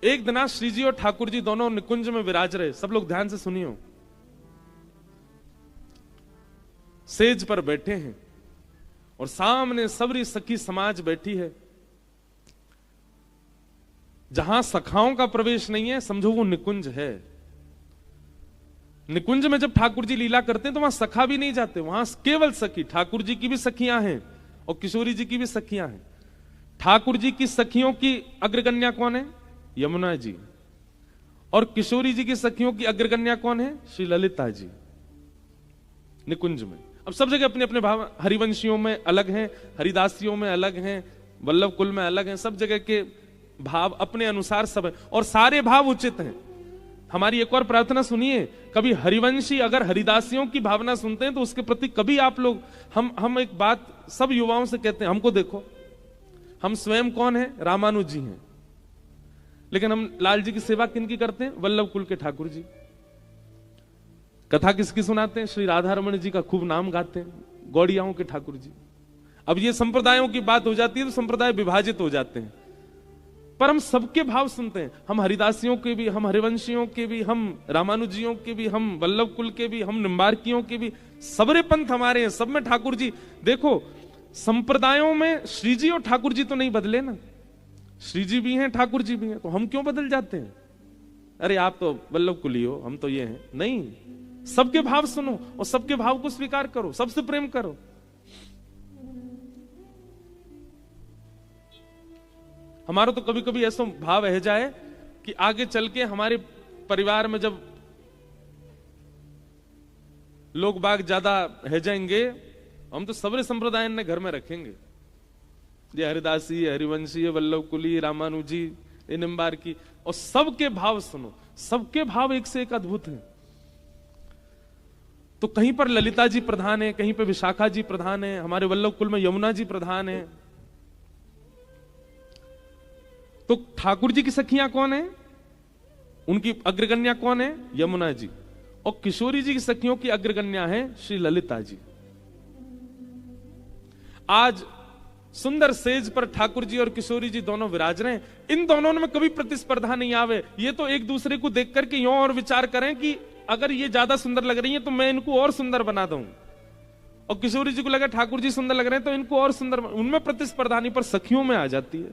एक दिन श्री जी और ठाकुर जी दोनों निकुंज में विराज रहे। सब लोग ध्यान से सुनियो। सेज पर बैठे हैं और सामने सबरी सखी समाज बैठी है। जहां सखाओं का प्रवेश नहीं है समझो वो निकुंज है। निकुंज में जब ठाकुर जी लीला करते हैं तो वहां सखा भी नहीं जाते, वहां केवल सखी। ठाकुर जी की भी सखियां हैं और किशोरी जी की भी सखियां हैं। ठाकुर जी की सखियों की अग्रगण्या कौन है? यमुना जी। और किशोरी जी की सखियों की अग्रगण्या कौन है? श्री ललिता जी। निकुंज में अब सब जगह अपने अपने भाव, हरिवंशियों में अलग हैं, हरिदासियों में अलग हैं, वल्लभ कुल में अलग हैं, सब जगह के भाव अपने अनुसार सब है और सारे भाव उचित हैं। हमारी एक और प्रार्थना सुनिए, कभी हरिवंशी अगर हरिदासियों की भावना सुनते हैं तो उसके प्रति कभी आप लोग, हम एक बात सब युवाओं से कहते हैं, हमको देखो, हम स्वयं कौन है? रामानुज जी हैं, लेकिन हम लाल जी की सेवा किनकी करते हैं? वल्लभ कुल के ठाकुर जी। कथा किसकी सुनाते हैं? श्री राधा रमण जी का खूब नाम गाते हैं, गौड़ियाओं के ठाकुर जी। अब ये संप्रदायों की बात हो जाती है तो संप्रदाय विभाजित हो जाते हैं, पर हम सबके भाव सुनते हैं। हम हरिदासियों के भी, हम हरिवंशियों के भी, हम रामानुजियों के भी, हम वल्लभ कुल के भी, हम निम्बार्कियों के भी, सबरे पंथ हमारे हैं, सब में ठाकुर जी। देखो संप्रदायों में श्री जी और ठाकुर जी तो नहीं बदले ना, श्री जी भी हैं ठाकुर जी भी हैं, तो हम क्यों बदल जाते हैं? अरे आप तो वल्लभ कुली हो, हम तो ये हैं। नहीं, सबके भाव सुनो और सबके भाव को स्वीकार करो, सबसे प्रेम करो। हमारा तो कभी कभी ऐसा भाव रह जाए कि आगे चल के हमारे परिवार में जब लोग बाग ज्यादा रह जाएंगे, हम तो सबरे संप्रदाय ने घर में रखेंगे। ये हरिदासी, हरिवंशी, वल्लभ कुली, रामानुजी, निम्बार की, और सबके भाव सुनो, सबके भाव एक से एक अद्भुत हैं। तो कहीं पर ललिता जी प्रधान है, कहीं पर विशाखा जी प्रधान है, हमारे वल्लभ कुल में यमुना जी प्रधान है। तो ठाकुर जी की सखियां कौन है? उनकी अग्रगण्या कौन है? यमुना जी। और किशोरी जी की सखियों की अग्रगण्या है श्री ललिता जी। आज सुंदर सेज पर ठाकुर जी और किशोरी जी दोनों विराज रहे हैं। इन दोनों में कभी प्रतिस्पर्धा नहीं आवे। ये तो एक दूसरे को देख करके यूं और विचार करें कि अगर ये ज्यादा सुंदर लग रही है तो मैं इनको और सुंदर बना दूं, और किशोरी जी को लगा ठाकुर जी सुंदर लग रहे हैं तो इनको और सुंदर। उनमें प्रतिस्पर्धा नहीं, पर सखियों में आ जाती है,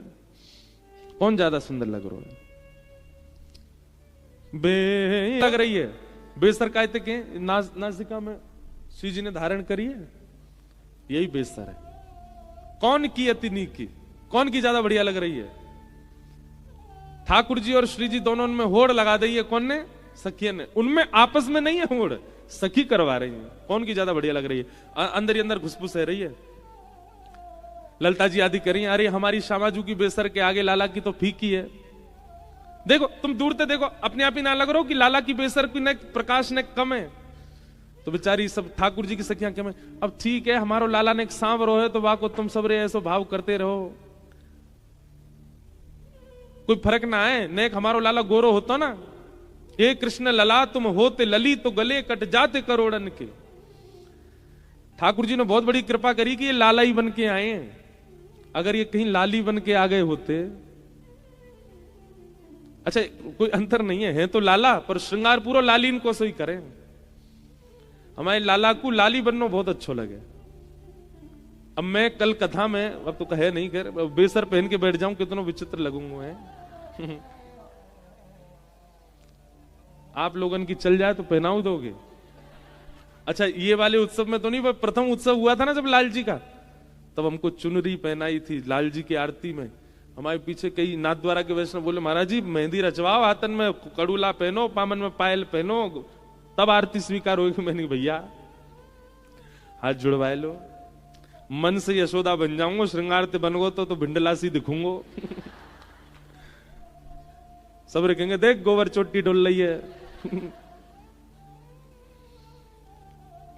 कौन ज्यादा सुंदर लग रहा है। बे लग रही है, बेसर कायते के नासिका में श्री जी ने धारण करी है, यही बेसर है। कौन की अतिनी की, कौन की ज्यादा बढ़िया लग रही है? ठाकुर जी और श्री जी दोनों में होड़ लगा दी है, कौन ने? सखिया ने। उनमें आपस में नहीं है होड़, सखी करवा रही है, कौन की ज्यादा बढ़िया लग रही है। अंदर ही अंदर घुसपुस है रही है। ललिता जी आदि करी, अरे हमारी श्यामाजू की बेसर के आगे लाला की तो फीकी है। देखो तुम दूर से देखो, अपने आप ही ना लग रहा हो कि लाला की बेसर की ने प्रकाश ने कम है, तो बेचारी सब ठाकुर जी की सखियां कम है। अब ठीक है, हमारो लाला ने एक सांवरो है तो वाह को तुम सबरे ऐसो भाव करते रहो, कोई फर्क ना है। नेक हमारो लाला गोरो होता ना, ये कृष्ण लला तुम होते लली तो गले कट जाते करोड़न के। ठाकुर जी ने बहुत बड़ी कृपा करी कि ये लाला ही बन के आए हैं। अगर ये कहीं लाली बन के आ गए होते, अच्छा कोई अंतर नहीं है तो लाला, पर श्रृंगार पूरा लाली इनको सही करें। हमारे लाला को लाली बनना बहुत अच्छा लगे। अब मैं कल कथा में, अब तो कहे नहीं कर, बेसर पहन के बैठ जाऊं कितना विचित्र लगूंगा है। आप लोगन की चल जाए तो पहनाऊ दोगे? अच्छा ये वाले उत्सव में तो नहीं, प्रथम उत्सव हुआ था ना जब लाल जी का, तब हमको चुनरी पहनाई थी लाल जी की आरती में। हमारे पीछे कई नाथ द्वारा के वैष्णव बोले, महाराज जी मेहंदी रचवाओ, हाथन में कड़ूला पहनो, पामन में पायल पहनो, तब आरती स्वीकार होगी। मैंने भैया हाथ जुड़वाए लो, मन से यशोदा बन जाऊंगा, श्रृंगार ते बनगो तो भिंडलासी दिखूंगो। सब कहेंगे देख गोबर चोटी डोल रही है।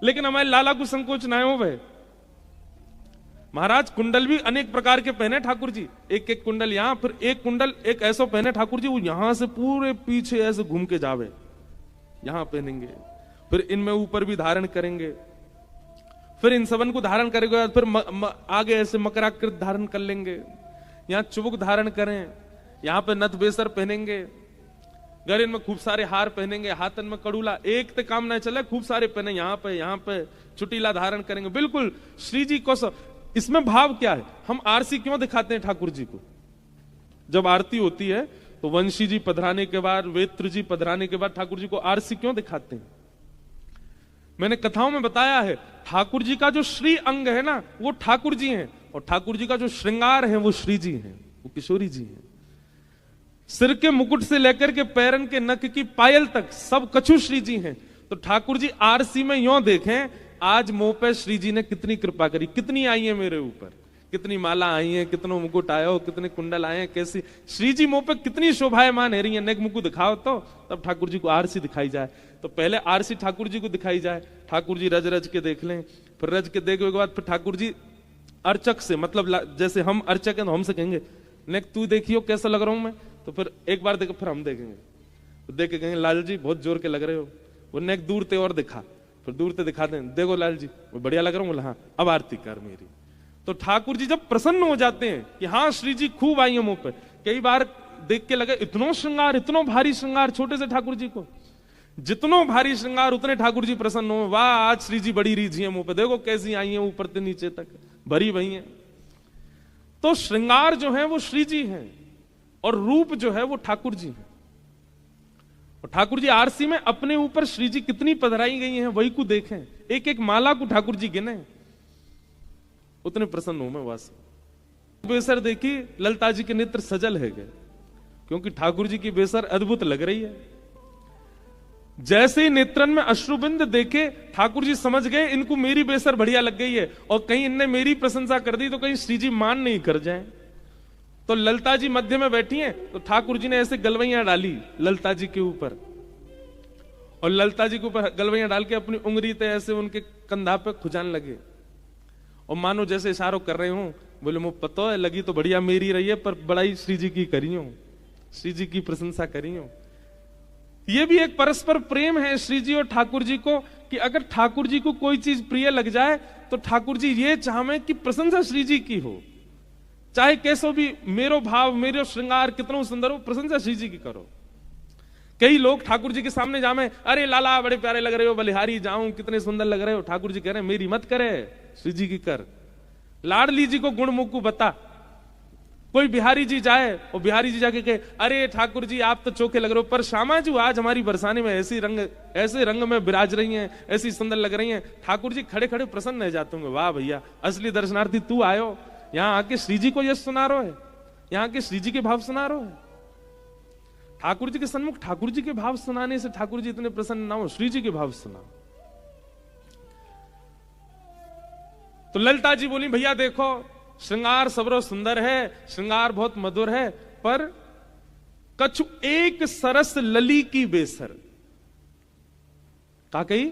लेकिन हमारे लाला को संकोच ना हो भाई। महाराज कुंडल भी अनेक प्रकार के पहने ठाकुर जी, एक एक कुंडल यहां, फिर एक कुंडल एक ऐसा पहने ठाकुर जी, वो यहां से पूरे पीछे ऐसे घूम के जावे, यहां पहनेंगे, फिर इनमें ऊपर भी धारण करेंगे, फिर इन सबन को धारण करेंगे, फिर आगे ऐसे मकराकृत धारण कर लेंगे, यहां चुबुक धारण करें, यहाँ पे नथ बेसर पहनेंगे, गले में खूब सारे हार पहनेंगे, हाथन में कड़ूला, एक ते काम ना चले, खूब सारे पहने, यहाँ पे चुटीला धारण करेंगे। बिल्कुल श्री जी को इसमें भाव क्या है? हम आरसी क्यों दिखाते हैं ठाकुर जी को? जब आरती होती है तो वंशी जी पधराने के बाद, वेत्र जी पधराने के बाद ठाकुर जी को आरसी क्यों दिखाते हैं? मैंने कथाओं में बताया है, ठाकुर जी का जो श्री अंग है ना, वो ठाकुर जी हैं, और ठाकुर जी का जो श्रृंगार है वो श्री जी हैं, वो किशोरी जी हैं। सिर के मुकुट से लेकर के पैरन के नख की पायल तक सब कछु श्री जी हैं। तो ठाकुर जी आरसी में यूं देखें, आज मुंह पे श्री जी ने कितनी कृपा करी, कितनी आई है मेरे ऊपर, कितनी माला आई है, कितनो मुकुट आया हो, कितने कुंडल आए हैं, कैसी श्री जी मुंह पे कितनी शोभायमान है रही है। नेक मुकुट दिखाओ तो तब ठाकुर जी को आरसी दिखाई जाए। तो पहले आरसी ठाकुर जी को दिखाई जाए, ठाकुर जी रज रज के देख लें, फिर रज के देखने के बाद फिर ठाकुर जी अर्चक से, मतलब जैसे हम अर्चक हैं तो हमसे कहेंगे नेक तू देखियो कैसा लग रहा हूं मैं, तो फिर एक बार देख, फिर हम देखेंगे, तो देख के कहेंगे लाल जी बहुत जोर के लग रहे हो। वो नेक दूर ते और दिखा, फिर दूर ते दिखाते हैं, देखो लाल जी वो बढ़िया लग रहा हूँ, हाँ अब आरती कर मेरी। तो ठाकुर जी जब प्रसन्न हो जाते हैं कि हाँ श्री जी खूब आई है मुंह पे, कई बार देख के लगे इतनो श्रृंगार, इतनो भारी श्रृंगार छोटे से ठाकुर जी को, जितनो भारी श्रृंगार उतने ठाकुर जी प्रसन्न हो, वाह आज श्री जी बड़ी रीझी है मुंह पे, देखो कैसी आई है ऊपर से नीचे तक भरी भई है। तो श्रृंगार जो है वो श्री जी है और रूप जो है वो ठाकुर जी है। और ठाकुर जी आरसी में अपने ऊपर श्री जी कितनी पधराई गई हैं वही को देखें, एक एक माला को ठाकुर जी गिने, उतने प्रसन्न हूं मैं वास। बेसर देखी ललता जी के नेत्र सजल है गए, क्योंकि ठाकुर जी की बेसर अद्भुत लग रही है। जैसे ही नेत्रन में अश्रुबिंद देखे ठाकुर जी समझ गए इनको मेरी बेसर बढ़िया लग गई है, और कहीं इनने मेरी प्रशंसा कर दी तो कहीं श्री जी मान नहीं कर जाए। तो ललता जी मध्य में बैठी हैं, तो ठाकुर जी ने ऐसे गलवैया डाली ललता जी के ऊपर, और ललता जी के ऊपर गलवैया डाल के अपनी उंगली से ऐसे उनके कंधा पे खुजान लगे, और मानो जैसे इशारों कर रहे हूं, बोले मुझे पता है लगी तो बढ़िया मेरी रही है, पर बड़ाई श्री जी की करी हूं, श्री जी की प्रशंसा करी हूं। ये भी एक परस्पर प्रेम है श्री जी और ठाकुर जी को, कि अगर ठाकुर जी को कोई चीज प्रिय लग जाए तो ठाकुर जी ये चाहें कि प्रशंसा श्री जी की हो, चाहे कैसो भी मेरो भाव मेरो श्रृंगार कितना सुंदर हो, प्रशंसा श्री जी की करो। कई लोग ठाकुर जी के सामने जामे, अरे लाला बड़े प्यारे लग रहे हो, बलिहारी जाऊं कितने सुंदर लग रहे हो, ठाकुर जी कह रहे हैं मेरी मत करे, श्री जी की कर। लाडली जी को गुण मुख को बता। कोई बिहारी जी जाए और बिहारी जी जाके कहे अरे ठाकुर जी आप तो चोखे लग रहे हो, पर श्यामा जी आज हमारी बरसाने में ऐसे रंग में विराज रही हैं, ऐसी सुंदर लग रही हैं। ठाकुर जी खड़े खड़े प्रसन्न रह जाते होंगे, वाह भैया असली दर्शनार्थी तू आयो, यहाँ आके श्री जी को यश सुना रहो है, यहाँ के श्री जी के भाव सुना रहो है। ठाकुर जी के सन्मुख ठाकुर जी के भाव सुनाने से ठाकुर जी इतने प्रसन्न ना हो, श्री जी के भाव सुना। तो ललता जी बोली भैया देखो श्रृंगार सबरो सुंदर है, श्रृंगार बहुत मधुर है, पर कछु एक सरस लली की बेसर। का कही?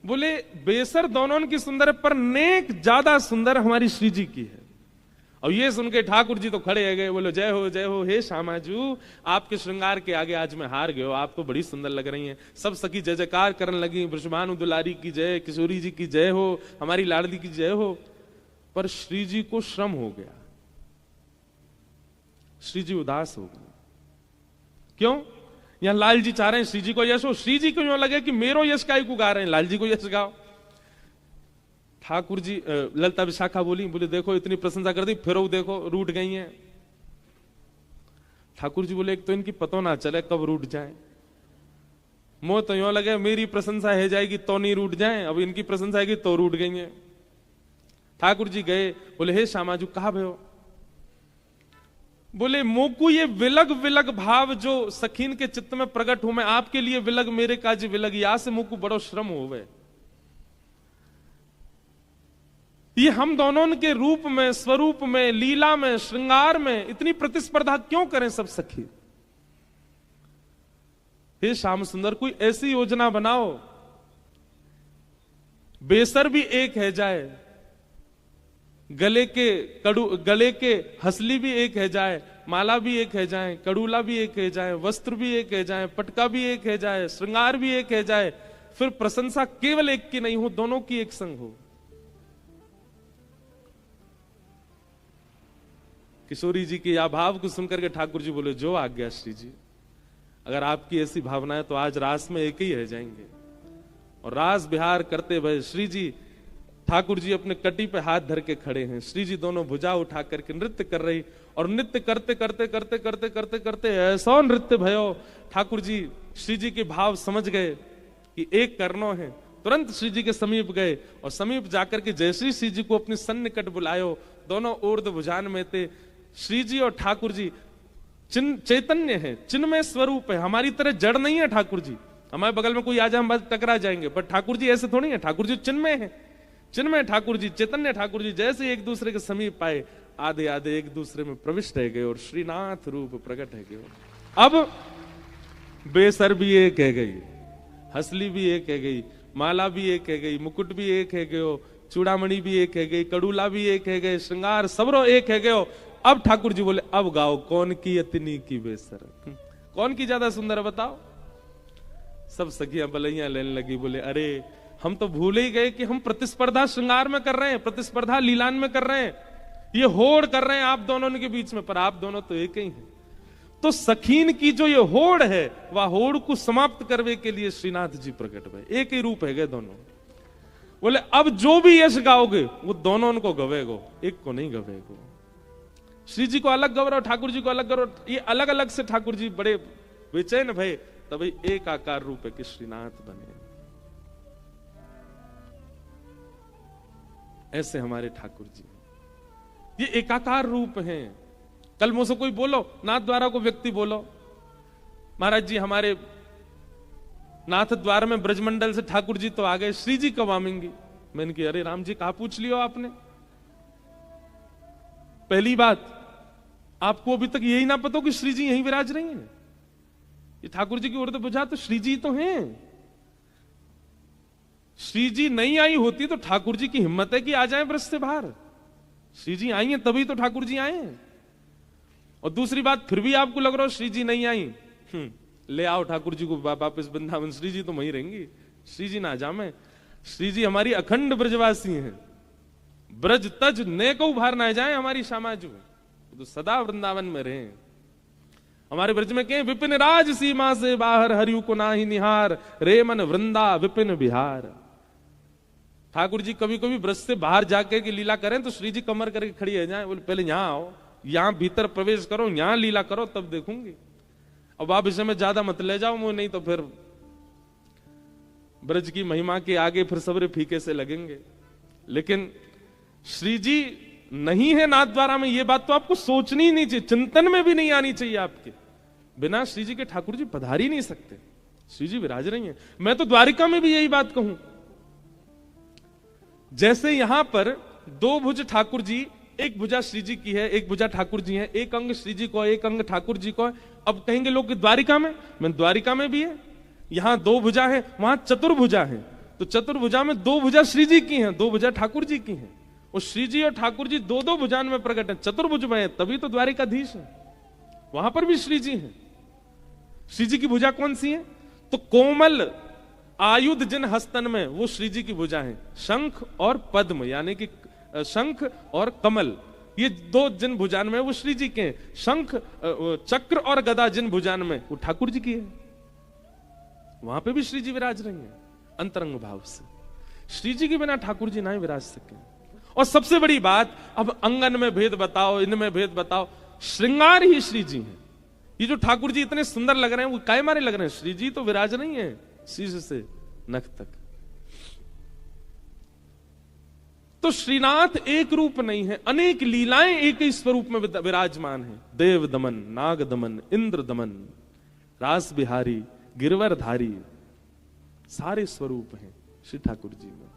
बोले बेसर दोनों की सुंदर है, पर नेक ज्यादा सुंदर हमारी श्री जी की है। और ये सुन के ठाकुर जी तो खड़े हो गए, बोलो जय हो हे श्यामाजू, आपके श्रृंगार के आगे आज मैं हार गयो, आप तो बड़ी सुंदर लग रही हैं। सब सखी जय जयकार करने लगी, वृषभानु दुलारी की जय, किशोरी जी की जय हो, हमारी लाडली की जय हो। पर श्री जी को श्रम हो गया, श्री जी उदास हो गए। क्यों? यहां लाल जी चाह रहे हैं श्री जी को यश हो, श्री जी को यूं लगे कि मेरो यश काय को गा रहे हैं, लाल जी को यश गाओ। ठाकुर जी ललता विशाखा बोली, बोले देखो इतनी प्रशंसा कर दी, फिर वो देखो रूठ गई हैं। ठाकुर जी बोले एक तो इनकी पतो ना चले कब रूठ जाए, मोह तो यूं लगे मेरी प्रशंसा है जाएगी तो नहीं रूठ जाए, अब इनकी प्रशंसा आएगी तो रूठ गई है। ठाकुर जी गए, बोले हे श्यामाजू कहा भयो? बोले मोकू ये विलग विलग भाव जो सखीन के चित्त में प्रकट हो, मैं आपके लिए विलग मेरे काज विलग, या से मोकू बड़ो श्रम होवे। ये हम दोनों के रूप में, स्वरूप में, लीला में, श्रृंगार में इतनी प्रतिस्पर्धा क्यों करें सब सखी? हे श्याम सुंदर कोई ऐसी योजना बनाओ, बेसर भी एक है जाए, गले के हसली भी एक है जाए, माला भी एक है जाए, कड़ूला भी एक है जाए, वस्त्र भी एक है जाए, पटका भी एक है जाए, श्रृंगार भी एक है जाए, फिर प्रशंसा केवल एक की नहीं हो, दोनों की एक संग हो। किशोरी जी के या भाव को सुनकर के ठाकुर जी बोले, जो आज्ञा श्री जी, अगर आपकी ऐसी भावना है तो आज रास में एक ही रह जाएंगे। और रास बिहार करते भय श्री जी, ठाकुर जी अपने कटी पे हाथ धर के खड़े हैं, श्री जी दोनों भुजा उठा करके नृत्य कर रही, और नृत्य करते करते करते करते करते करते ऐसा नृत्य भयो, ठाकुर जी श्री जी के भाव समझ गए कि एक करनो है। तुरंत श्री जी के समीप गए और समीप जाकर के जैसे श्री जी को अपने सन्निकट बुलायो, दोनों ऊर्ध भुजान में थे। श्री जी और ठाकुर जी चैतन्य है, चिन्मय स्वरूप है, हमारी तरह जड़ नहीं है ठाकुर जी। हमारे बगल में कोई आ जाए हम बस टकरा जाएंगे, पर ठाकुर जी ऐसे थोड़ी है। ठाकुर जी चिन्मय है, चिन्मय ठाकुर जी, चैतन्य ठाकुर जी। जैसे एक दूसरे के समीप आए, आधे आधे एक दूसरे में प्रविष्ट रह गए और श्रीनाथ रूप प्रकट है गए। अब बेसर भी एक है गई, हसली भी एक है गई, माला भी एक है गई, मुकुट भी एक है गयो, चूड़ामणि भी एक है गई, कड़ूला भी एक है गए, श्रृंगार सबरो एक है गयो। अब ठाकुर जी बोले, अब गाओ कौन की अतनी की बेसर, कौन की ज्यादा सुंदर है बताओ। सब सखियां बलैया लेने लगी, बोले अरे हम तो भूल ही गए कि हम प्रतिस्पर्धा श्रृंगार में कर रहे हैं, प्रतिस्पर्धा लीलान में कर रहे हैं, ये होड़ कर रहे हैं आप दोनों के बीच में, पर आप दोनों तो एक ही हैं। तो सखीन की जो ये होड़ है, वह होड़ को समाप्त करने के लिए श्रीनाथ जी प्रकट भय, एक ही रूप है गए दोनों। बोले अब जो भी यश गाओगे वो दोनों उनको गवेगो, एक को नहीं गवेगो। श्री जी को अलग गौरव, ठाकुर जी को अलग गौरव, ये अलग अलग से ठाकुर जी बड़े बेचैन भय, तभी एक आकार रूप है कि श्रीनाथ बने। ऐसे हमारे ठाकुर जी ये एकाकार रूप हैं। कल मुझसे कोई बोलो, नाथ द्वारा को व्यक्ति बोलो, महाराज जी हमारे नाथ द्वार में ब्रजमंडल से ठाकुर जी तो आ गए, श्री जी कब आएंगी? मैंने कहा अरे राम जी कहा पूछ लियो आपने। पहली बात, आपको अभी तक यही ना पता हो कि श्री जी यहीं विराज रही हैं। ये ठाकुर जी की उर्द बुझा तो श्री जी तो हैं। श्री जी नहीं आई होती तो ठाकुर जी की हिम्मत है कि आ जाएं ब्रज से बाहर। श्री जी आई हैं तभी तो ठाकुर जी आए हैं। और दूसरी बात, फिर भी आपको लग रहा हो श्री जी नहीं आई, ले आओ ठाकुर जी को वापस वृंदावन, श्री जी तो वहीं रहेंगी, श्री जी ना जामे। श्री जी हमारी अखंड ब्रजवासी हैं, ब्रज तज ने को उभार ना जाए हमारी समाज में, तो सदा वृंदावन में रहे। हमारे ब्रज में कहें विपिन राज सीमा से बाहर, हरियु को ना ही निहार, रे मन वृंदा विपिन बिहार। ठाकुर जी कभी कभी ब्रज से बाहर जाके की लीला करें तो श्री जी कमर करके खड़ी है जाए, बोले पहले यहां आओ, यहां भीतर प्रवेश करो, यहां लीला करो तब देखूंगी। अब आप इसे में ज्यादा मत ले जाओ मुझे, नहीं तो फिर ब्रज की महिमा के आगे फिर सबरे फीके से लगेंगे। लेकिन श्री जी नहीं है नाथ द्वारा में, ये बात तो आपको सोचनी ही नहीं चाहिए, चिंतन में भी नहीं आनी चाहिए आपके। बिना श्री जी के ठाकुर जी पधार ही नहीं सकते, श्री जी विराज रही हैं। मैं तो द्वारिका में भी यही बात कहूं, जैसे यहां पर दो भुज ठाकुर जी, एक भुजा श्री जी की है, एक भुजा ठाकुर जी है, एक अंग श्री जी को है, एक अंग ठाकुर जी को है। अब कहेंगे लोग द्वारिका में, मैं द्वारिका में भी है, यहां दो भुजा है, वहां चतुर्भुजा है, तो चतुर्भुजा में दो भुजा श्री जी की हैं, दो भुजा ठाकुर जी की हैं। और श्री जी और ठाकुर जी दो दो भुजान में प्रकट है, चतुर्भुज में है, तभी तो द्वारिकाधीश है, वहां पर भी श्री जी है। श्री जी की भुजा कौन सी है? तो कोमल आयुध जिन हस्तन में, वो श्री जी की भुजा है। शंख और पद्म, यानी कि शंख और कमल, ये दो जिन भुजान में वो श्री जी के हैं। शंख चक्र और गदा जिन भुजान में वो ठाकुर जी की है, वहां पे भी श्री जी विराज रही हैं अंतरंग भाव से। श्री जी के बिना ठाकुर जी ना ही विराज सके। और सबसे बड़ी बात, अब अंगन में भेद बताओ, इनमें भेद बताओ, श्रृंगार ही श्री जी है। ये जो ठाकुर जी इतने सुंदर लग रहे हैं वो काय मारे लग रहे हैं? श्री जी तो विराज नहीं है शीश से नख तक। तो श्रीनाथ एक रूप नहीं है, अनेक लीलाएं एक ही स्वरूप में विराजमान है। देव दमन, नाग दमन, इंद्र दमन, रास बिहारी, गिरवरधारी, सारे स्वरूप हैं श्री ठाकुर जी में।